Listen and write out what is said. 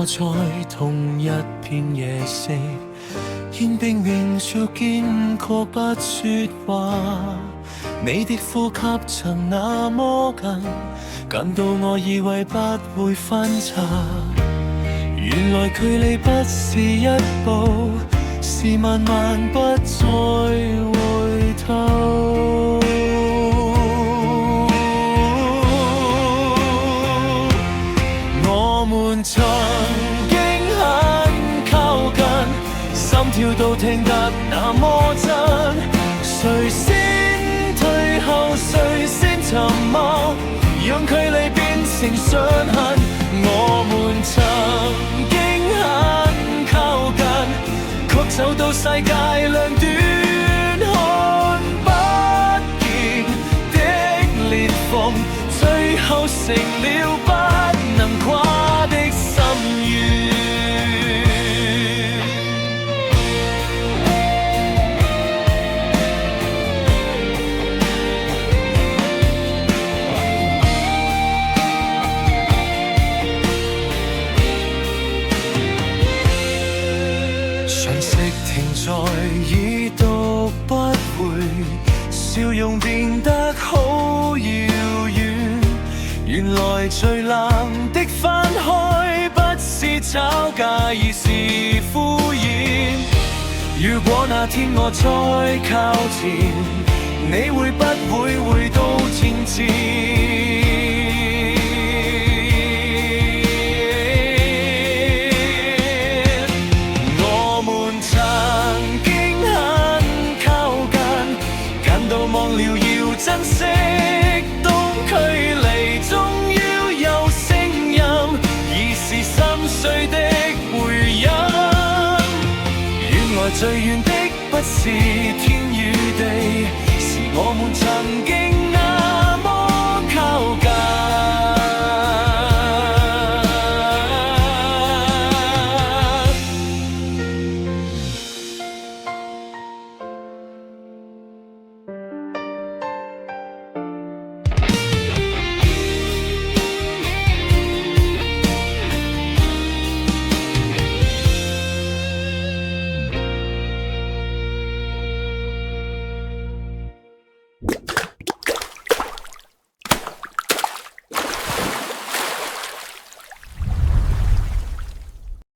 在同一片夜色，肩並面照肩確不說話。你的呼吸曾那麼近，近到我以為不會分岔。原來距離不是一步，是萬萬不再回頭。我們曾經很靠近，心跳都聽得那麼真，誰先退後誰先沉默，讓距離變成傷痕。我們曾經很靠近，卻走到世界兩端，看不見的裂縫，最後成了不能跨的心願。信息停在已讀不回，笑容變得好遙遠。原來最冷的分開，不是吵架而是敷衍。如果那天我再靠前，你會不會回到前線？我們曾經很靠近，近到忘了要珍惜，當距離終於有聲音，已是心碎的回音。原來最遠的